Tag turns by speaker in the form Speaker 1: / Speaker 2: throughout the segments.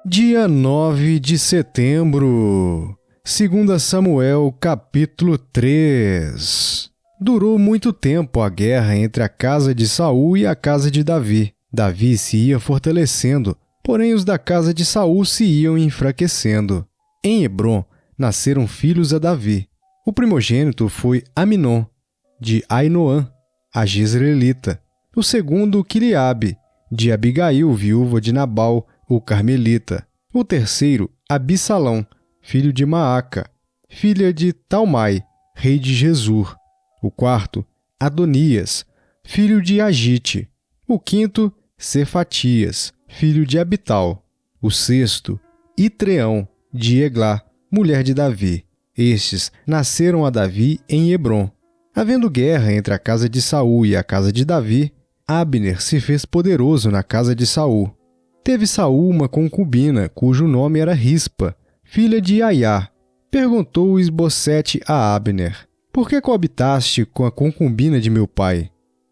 Speaker 1: Dia 9 de setembro, 2 Samuel, capítulo 3. Durou muito tempo a guerra entre a casa de Saul e a casa de Davi. Davi se ia fortalecendo, porém os da casa de Saul se iam enfraquecendo. Em Hebrom nasceram filhos a Davi. O primogênito foi Aminon, de Ainoã, a Jezreelita. O segundo, Quileabe, de Abigail, viúva de Nabal, o Carmelita. O terceiro, Abissalão, filho de Maaca, filha de Talmai, rei de Gesur. O quarto, Adonias, filho de Agite. O quinto, Cefatias, filho de Abital. O sexto, Itreão, de Eglá, mulher de Davi. Estes nasceram a Davi em Hebrom. Havendo guerra entre a casa de Saul e a casa de Davi, Abner se fez poderoso na casa de Saul. Teve Saul uma concubina, cujo nome era Rispa, filha de Aiá. Perguntou Isbosete a Abner: por que coabitaste com a concubina de meu pai?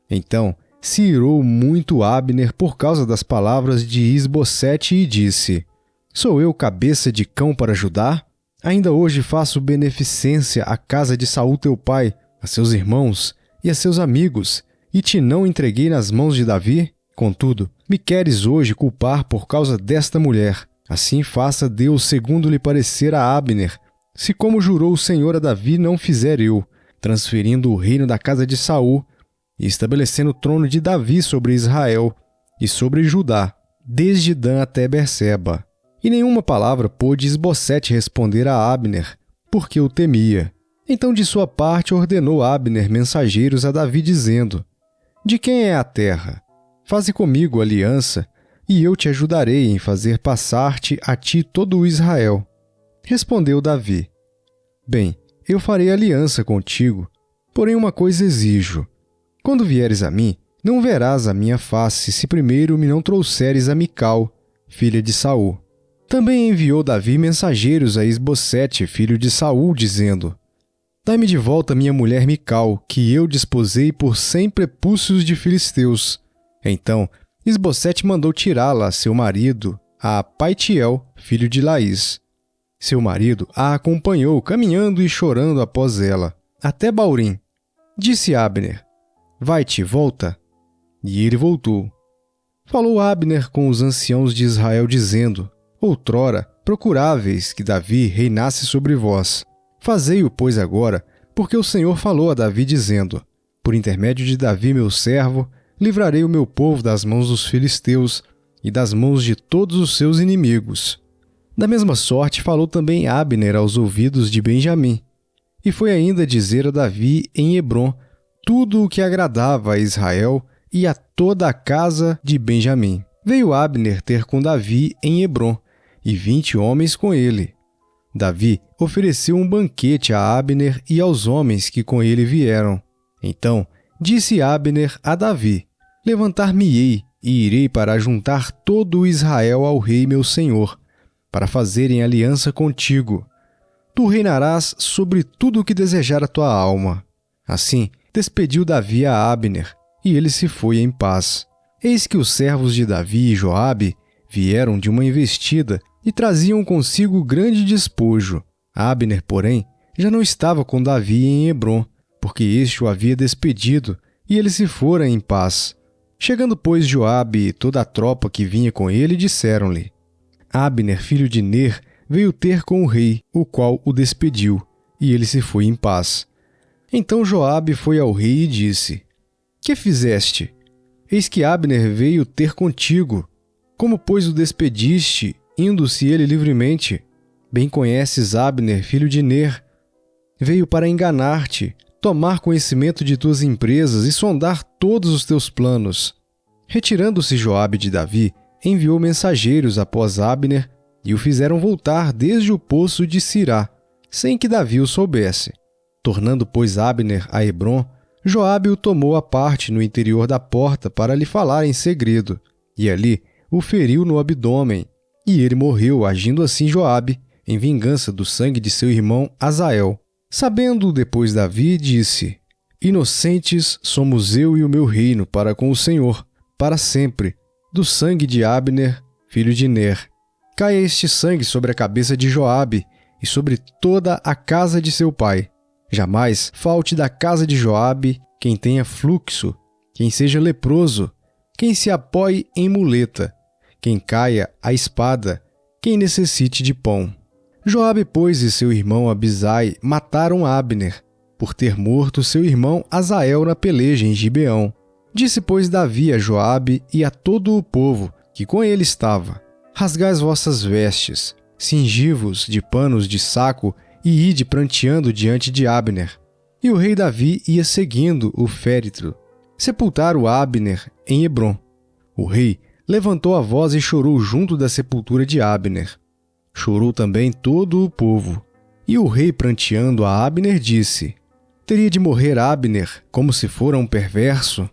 Speaker 1: Então se irou muito Abner por causa das palavras de Isbosete e disse: sou eu cabeça de cão para Judá? Ainda hoje faço beneficência à casa de Saul teu pai, a seus irmãos e a seus amigos, e te não entreguei nas mãos de Davi? Contudo, me queres hoje culpar por causa desta mulher. Assim faça Deus segundo lhe parecer a Abner, se como jurou o Senhor a Davi não fizer eu, transferindo o reino da casa de Saul e estabelecendo o trono de Davi sobre Israel e sobre Judá, desde Dan até Berseba. E nenhuma palavra pôde Isbosete responder a Abner, porque o temia. Então de sua parte ordenou Abner mensageiros a Davi, dizendo: de quem é a terra? Faze comigo aliança, e eu te ajudarei em fazer passar-te a ti todo o Israel. Respondeu Davi: bem, eu farei aliança contigo, porém uma coisa exijo. Quando vieres a mim, não verás a minha face, se primeiro me não trouxeres a Mical, filha de Saul. Também enviou Davi mensageiros a Isbosete, filho de Saul, dizendo: dai-me de volta minha mulher Mical, que eu desposei por 100 prepúcios de filisteus. Então Isbosete mandou tirá-la a seu marido, a Paitiel, filho de Laís. Seu marido a acompanhou, caminhando e chorando após ela, até Baurim. Disse Abner: vai-te, volta. E ele voltou. Falou Abner com os anciãos de Israel, dizendo: outrora procuráveis que Davi reinasse sobre vós. Fazei-o, pois, agora, porque o Senhor falou a Davi, dizendo: por intermédio de Davi, meu servo, livrarei o meu povo das mãos dos filisteus e das mãos de todos os seus inimigos. Da mesma sorte falou também Abner aos ouvidos de Benjamim. E foi ainda dizer a Davi em Hebrom tudo o que agradava a Israel e a toda a casa de Benjamim. Veio Abner ter com Davi em Hebrom, e 20 homens com ele. Davi ofereceu um banquete a Abner e aos homens que com ele vieram. Então disse Abner a Davi: levantar-me-ei e irei para juntar todo o Israel ao rei meu senhor, para fazerem aliança contigo. Tu reinarás sobre tudo o que desejar a tua alma. Assim despediu Davi a Abner, e ele se foi em paz. Eis que os servos de Davi e Joabe vieram de uma investida e traziam consigo grande despojo. Abner, porém, já não estava com Davi em Hebrom, porque este o havia despedido, e ele se fora em paz. Chegando, pois, Joabe e toda a tropa que vinha com ele, disseram-lhe: Abner, filho de Ner, veio ter com o rei, o qual o despediu, e ele se foi em paz. Então Joabe foi ao rei e disse: que fizeste? Eis que Abner veio ter contigo. Como, pois, o despediste, indo-se ele livremente? Bem conheces Abner, filho de Ner. Veio para enganar-te, tomar conhecimento de tuas empresas e sondar todos os teus planos. Retirando-se Joabe de Davi, enviou mensageiros após Abner e o fizeram voltar desde o poço de Sirá, sem que Davi o soubesse. Tornando, pois, Abner a Hebrom, Joabe o tomou à parte no interior da porta para lhe falar em segredo, e ali o feriu no abdômen, e ele morreu, agindo assim Joabe, em vingança do sangue de seu irmão Azael. Sabendo depois Davi, disse: inocentes somos eu e o meu reino para com o Senhor, para sempre, do sangue de Abner, filho de Ner. caia este sangue sobre a cabeça de Joabe e sobre toda a casa de seu pai. Jamais falte da casa de Joabe quem tenha fluxo, quem seja leproso, quem se apoie em muleta, quem caia à espada, quem necessite de pão. Joabe, pois, e seu irmão Abisai mataram Abner, por ter morto seu irmão Asael na peleja em Gibeão. Disse, pois, Davi a Joabe e a todo o povo que com ele estava: rasgai as vossas vestes, cingi-vos de panos de saco e ide pranteando diante de Abner. E o rei Davi ia seguindo o féretro. Sepultaram Abner em Hebrom. O rei levantou a voz e chorou junto da sepultura de Abner. Chorou também todo o povo. E o rei, pranteando a Abner, disse: teria de morrer Abner como se fora um perverso?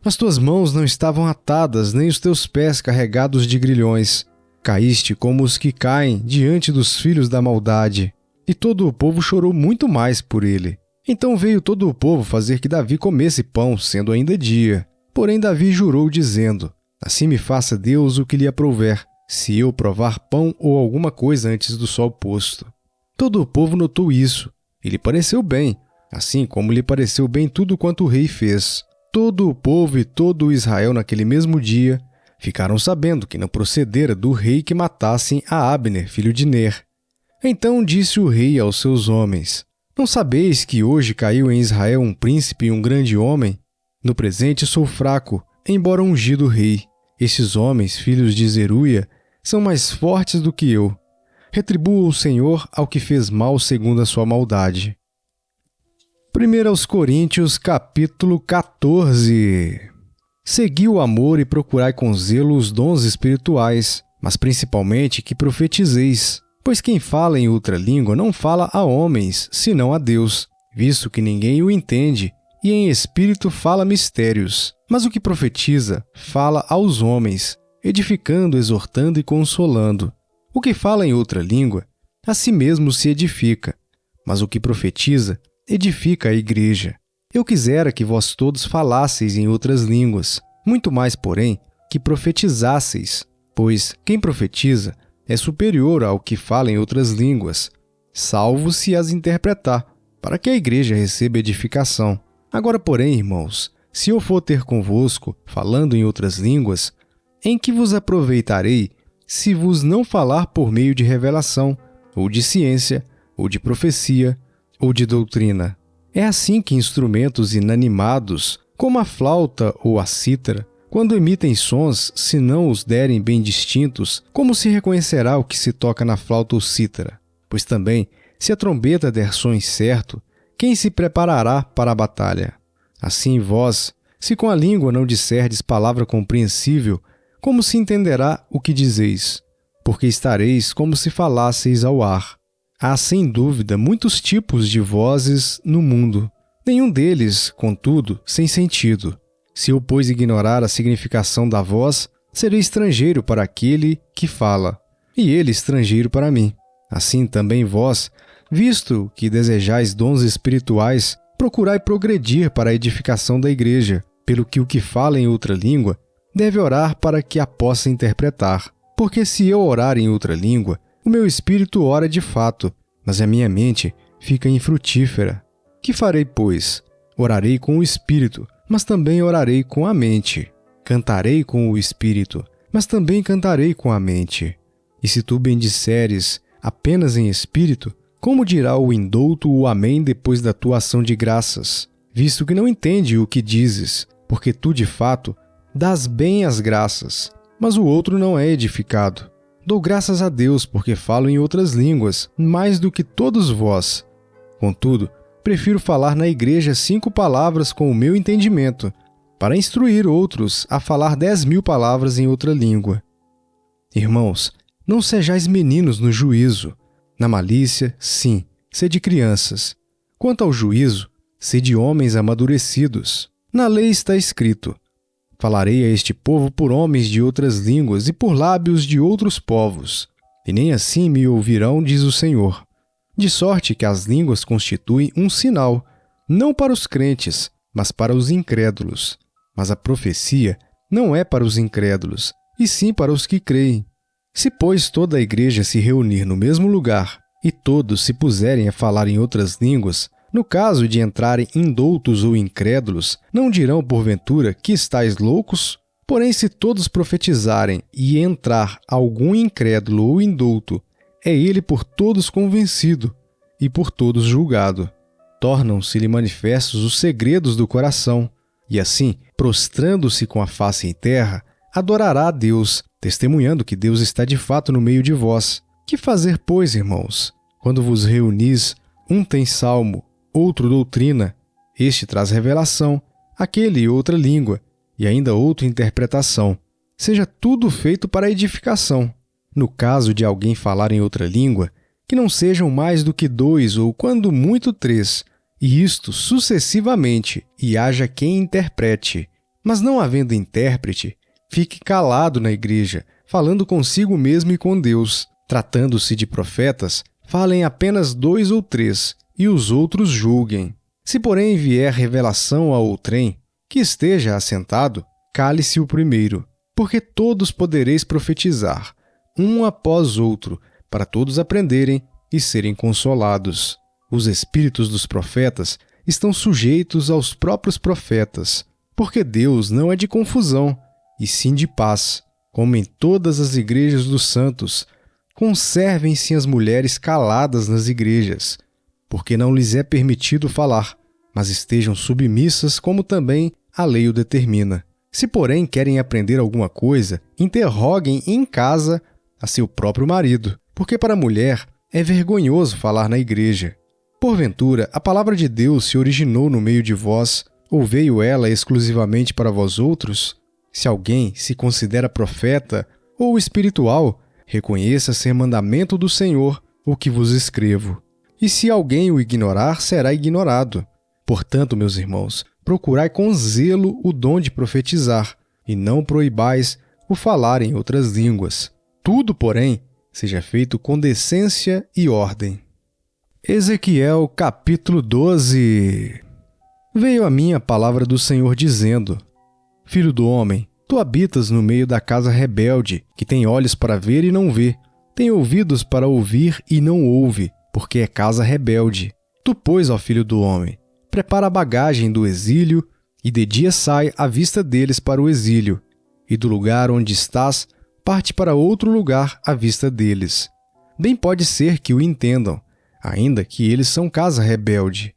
Speaker 1: As tuas mãos não estavam atadas, nem os teus pés carregados de grilhões. Caíste como os que caem diante dos filhos da maldade. E todo o povo chorou muito mais por ele. Então veio todo o povo fazer que Davi comesse pão, sendo ainda dia. Porém Davi jurou, dizendo: assim me faça Deus o que lhe aprouver, se eu provar pão ou alguma coisa antes do sol posto. Todo o povo notou isso, e lhe pareceu bem, assim como lhe pareceu bem tudo quanto o rei fez. Todo o povo e todo o Israel naquele mesmo dia ficaram sabendo que não procedera do rei que matassem a Abner, filho de Ner. Então disse o rei aos seus homens: não sabeis que hoje caiu em Israel um príncipe e um grande homem? No presente sou fraco, embora ungido rei. Estes homens, filhos de Zeruia, são mais fortes do que eu. Retribua o Senhor ao que fez mal segundo a sua maldade. 1 Coríntios, capítulo 14. Segui o amor e procurai com zelo os dons espirituais, mas principalmente que profetizeis. Pois quem fala em outra língua não fala a homens, senão a Deus, visto que ninguém o entende, e em espírito fala mistérios. Mas o que profetiza, fala aos homens, edificando, exortando e consolando. O que fala em outra língua, a si mesmo se edifica, mas o que profetiza, edifica a igreja. Eu quisera que vós todos falasseis em outras línguas, muito mais, porém, que profetizasseis, pois quem profetiza é superior ao que fala em outras línguas, salvo se as interpretar, para que a igreja receba edificação. Agora, porém, irmãos, se eu for ter convosco, falando em outras línguas, em que vos aproveitarei, se vos não falar por meio de revelação, ou de ciência, ou de profecia, ou de doutrina? É assim que instrumentos inanimados, como a flauta ou a cítara, quando emitem sons, se não os derem bem distintos, como se reconhecerá o que se toca na flauta ou cítara? Pois também, se a trombeta der som incerto, quem se preparará para a batalha? Assim vós, se com a língua não disserdes palavra compreensível, como se entenderá o que dizeis? Porque estareis como se falasseis ao ar. Há, sem dúvida, muitos tipos de vozes no mundo, nenhum deles, contudo, sem sentido. Se eu, pois, ignorar a significação da voz, serei estrangeiro para aquele que fala, e ele estrangeiro para mim. Assim também vós, visto que desejais dons espirituais, procurai progredir para a edificação da igreja, pelo que o que fala em outra língua deve orar para que a possa interpretar. Porque se eu orar em outra língua, o meu espírito ora de fato, mas a minha mente fica infrutífera. Que farei, pois? Orarei com o espírito, mas também orarei com a mente. Cantarei com o espírito, mas também cantarei com a mente. E se tu bendisseres apenas em espírito, como dirá o indouto o amém depois da tua ação de graças? Visto que não entende o que dizes, porque tu, de fato, dás bem as graças, mas o outro não é edificado. Dou graças a Deus, porque falo em outras línguas, mais do que todos vós. Contudo, prefiro falar na igreja 5 palavras com o meu entendimento, para instruir outros a falar 10.000 palavras em outra língua. Irmãos, não sejais meninos no juízo. Na malícia, sim, sede crianças. Quanto ao juízo, sede homens amadurecidos. Na lei está escrito: falarei a este povo por homens de outras línguas e por lábios de outros povos, e nem assim me ouvirão, diz o Senhor. De sorte que as línguas constituem um sinal, não para os crentes, mas para os incrédulos. Mas a profecia não é para os incrédulos, e sim para os que creem. Se, pois, toda a igreja se reunir no mesmo lugar e todos se puserem a falar em outras línguas, no caso de entrarem indoutos ou incrédulos, não dirão porventura que estáis loucos? Porém, se todos profetizarem e entrar algum incrédulo ou indouto, é ele por todos convencido e por todos julgado. Tornam-se-lhe manifestos os segredos do coração, e assim, prostrando-se com a face em terra, adorará a Deus, testemunhando que Deus está de fato no meio de vós. Que fazer, pois, irmãos? Quando vos reunis, um tem salmo, outro doutrina, este traz revelação, aquele outra língua, e ainda outra interpretação. Seja tudo feito para edificação. No caso de alguém falar em outra língua, que não sejam mais do que 2 ou, quando muito, 3, e isto sucessivamente, e haja quem interprete. Mas não havendo intérprete, fique calado na igreja, falando consigo mesmo e com Deus. Tratando-se de profetas, falem apenas 2 ou 3, e os outros julguem. Se, porém, vier revelação a outrem, que esteja assentado, cale-se o primeiro, porque todos podereis profetizar, um após outro, para todos aprenderem e serem consolados. Os espíritos dos profetas estão sujeitos aos próprios profetas, porque Deus não é de confusão, e sim de paz. Como em todas as igrejas dos santos, conservem-se as mulheres caladas nas igrejas, porque não lhes é permitido falar, mas estejam submissas como também a lei o determina. Se, porém, querem aprender alguma coisa, interroguem em casa a seu próprio marido, porque para a mulher é vergonhoso falar na igreja. Porventura, a palavra de Deus se originou no meio de vós, ou veio ela exclusivamente para vós outros? Se alguém se considera profeta ou espiritual, reconheça ser mandamento do Senhor o que vos escrevo. E se alguém o ignorar, será ignorado. Portanto, meus irmãos, procurai com zelo o dom de profetizar, e não proibais o falar em outras línguas. Tudo, porém, seja feito com decência e ordem. Ezequiel, capítulo 12. Veio a mim a palavra do Senhor dizendo: Filho do homem, tu habitas no meio da casa rebelde, que tem olhos para ver e não vê, tem ouvidos para ouvir e não ouve, porque é casa rebelde. Tu, pois, ó filho do homem, prepara a bagagem do exílio, e de dia sai à vista deles para o exílio, e do lugar onde estás, parte para outro lugar à vista deles. Bem pode ser que o entendam, ainda que eles são casa rebelde.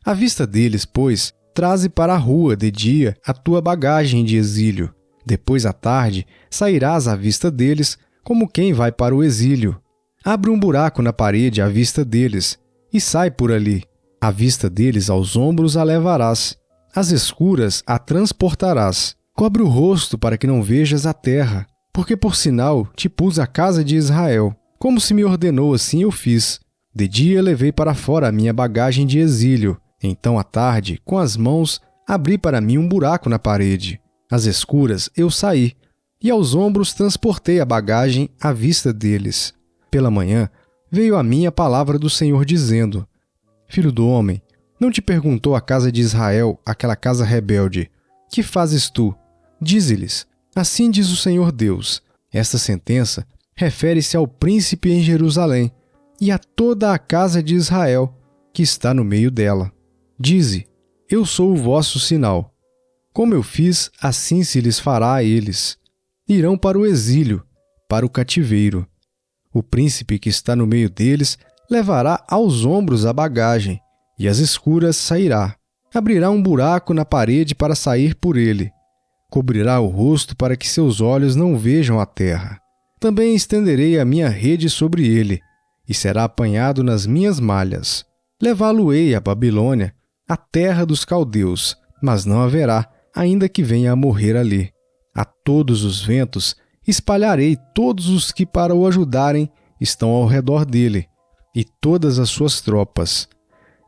Speaker 1: À vista deles, pois, traze para a rua de dia a tua bagagem de exílio. Depois, à tarde, sairás à vista deles, como quem vai para o exílio. Abre um buraco na parede à vista deles, e sai por ali. À vista deles, aos ombros a levarás. Às escuras a transportarás. Cobre o rosto para que não vejas a terra, porque por sinal te pus a casa de Israel. Como se me ordenou, assim eu fiz. De dia levei para fora a minha bagagem de exílio. Então, à tarde, com as mãos, abri para mim um buraco na parede. Às escuras eu saí, e aos ombros transportei a bagagem à vista deles. Pela manhã veio a mim a palavra do Senhor dizendo: Filho do homem, não te perguntou a casa de Israel, aquela casa rebelde: Que fazes tu? Dize-lhes: Assim diz o Senhor Deus. Esta sentença refere-se ao príncipe em Jerusalém e a toda a casa de Israel, que está no meio dela. Dize: Eu sou o vosso sinal. Como eu fiz, assim se lhes fará a eles. Irão para o exílio, para o cativeiro. O príncipe que está no meio deles levará aos ombros a bagagem, e às escuras sairá. Abrirá um buraco na parede para sair por ele. Cobrirá o rosto para que seus olhos não vejam a terra. Também estenderei a minha rede sobre ele, e será apanhado nas minhas malhas. Levá-lo-ei à Babilônia, a terra dos caldeus, mas não haverá, ainda que venha a morrer ali. A todos os ventos espalharei todos os que para o ajudarem estão ao redor dele, e todas as suas tropas.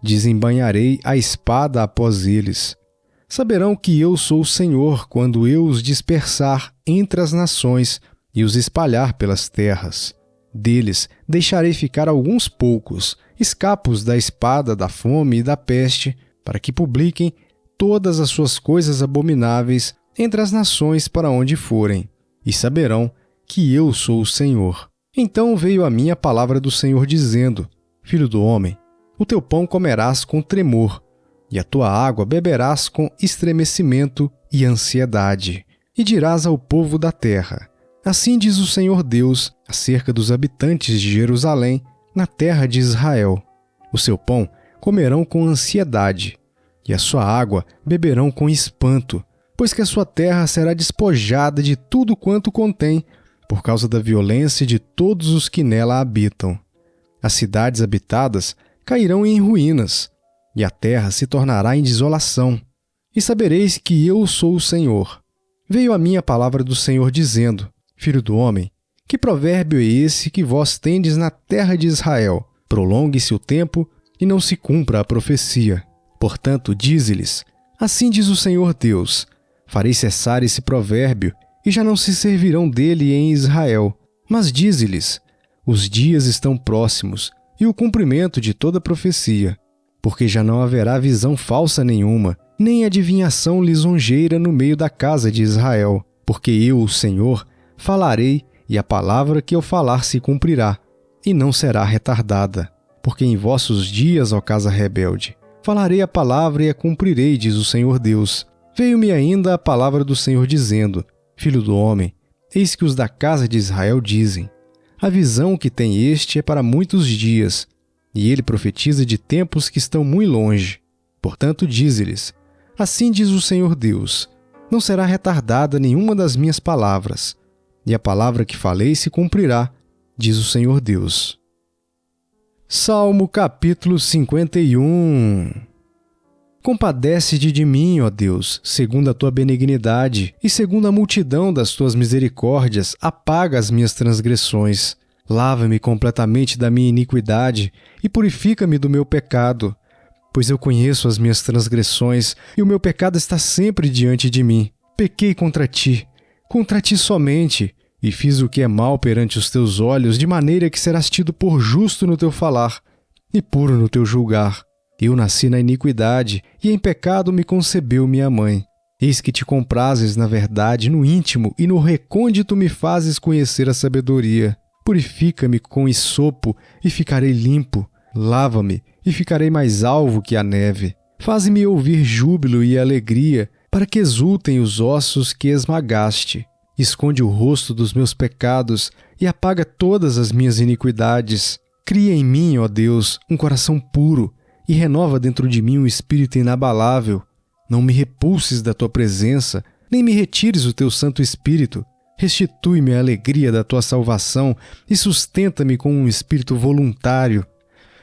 Speaker 1: Desembainharei a espada após eles. Saberão que eu sou o Senhor quando eu os dispersar entre as nações e os espalhar pelas terras. Deles deixarei ficar alguns poucos, escapos da espada, da fome e da peste, para que publiquem todas as suas coisas abomináveis entre as nações para onde forem, e saberão que eu sou o Senhor. Então veio a mim a palavra do Senhor dizendo: Filho do homem, o teu pão comerás com tremor, e a tua água beberás com estremecimento e ansiedade. E dirás ao povo da terra: Assim diz o Senhor Deus acerca dos habitantes de Jerusalém, na terra de Israel: O seu pão comerão com ansiedade, e a sua água beberão com espanto, pois que a sua terra será despojada de tudo quanto contém, por causa da violência de todos os que nela habitam. As cidades habitadas cairão em ruínas, e a terra se tornará em desolação. E sabereis que eu sou o Senhor. Veio a mim a palavra do Senhor dizendo: Filho do homem, que provérbio é esse que vós tendes na terra de Israel? Prolongue-se o tempo e não se cumpra a profecia. Portanto, dize-lhes: Assim diz o Senhor Deus: Farei cessar esse provérbio, e já não se servirão dele em Israel. Mas dize-lhes: Os dias estão próximos, e o cumprimento de toda profecia, porque já não haverá visão falsa nenhuma, nem adivinhação lisonjeira no meio da casa de Israel. Porque eu, o Senhor, falarei, e a palavra que eu falar se cumprirá, e não será retardada. Porque em vossos dias, ó casa rebelde, falarei a palavra e a cumprirei, diz o Senhor Deus. Veio-me ainda a palavra do Senhor dizendo: Filho do homem, eis que os da casa de Israel dizem: A visão que tem este é para muitos dias, e ele profetiza de tempos que estão muito longe. Portanto, dize-lhes: Assim diz o Senhor Deus: Não será retardada nenhuma das minhas palavras, e a palavra que falei se cumprirá, diz o Senhor Deus. Salmo capítulo 51. Compadece-te de mim, ó Deus, segundo a tua benignidade, e segundo a multidão das tuas misericórdias, apaga as minhas transgressões. Lava-me completamente da minha iniquidade e purifica-me do meu pecado, pois eu conheço as minhas transgressões e o meu pecado está sempre diante de mim. Pequei contra ti somente, e fiz o que é mal perante os teus olhos, de maneira que serás tido por justo no teu falar e puro no teu julgar. Eu nasci na iniquidade, e em pecado me concebeu minha mãe. Eis que te comprases na verdade, no íntimo, e no recôndito me fazes conhecer a sabedoria. Purifica-me com hisopo, e ficarei limpo. Lava-me, e ficarei mais alvo que a neve. Faze-me ouvir júbilo e alegria, para que exultem os ossos que esmagaste. Esconde o rosto dos meus pecados e apaga todas as minhas iniquidades. Cria em mim, ó Deus, um coração puro e renova dentro de mim um espírito inabalável. Não me repulses da tua presença, nem me retires o teu Santo Espírito. Restitui-me a alegria da tua salvação e sustenta-me com um espírito voluntário.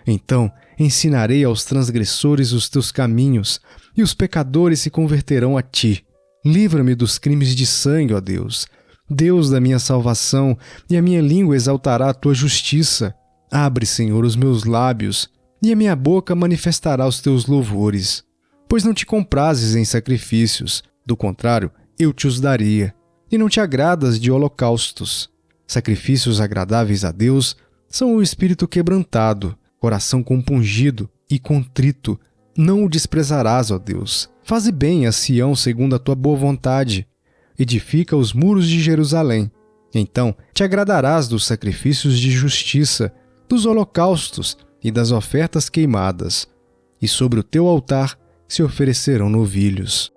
Speaker 1: Então ensinarei aos transgressores os teus caminhos, e os pecadores se converterão a ti. Livra-me dos crimes de sangue, ó Deus, Deus da minha salvação, e a minha língua exaltará a tua justiça. Abre, Senhor, os meus lábios, e a minha boca manifestará os teus louvores. Pois não te comprases em sacrifícios, do contrário, eu te os daria. E não te agradas de holocaustos. Sacrifícios agradáveis a Deus são o espírito quebrantado, coração compungido e contrito. Não o desprezarás, ó Deus. Faze bem a Sião segundo a tua boa vontade. Edifica os muros de Jerusalém. Então te agradarás dos sacrifícios de justiça, dos holocaustos e das ofertas queimadas. E sobre o teu altar se oferecerão novilhos.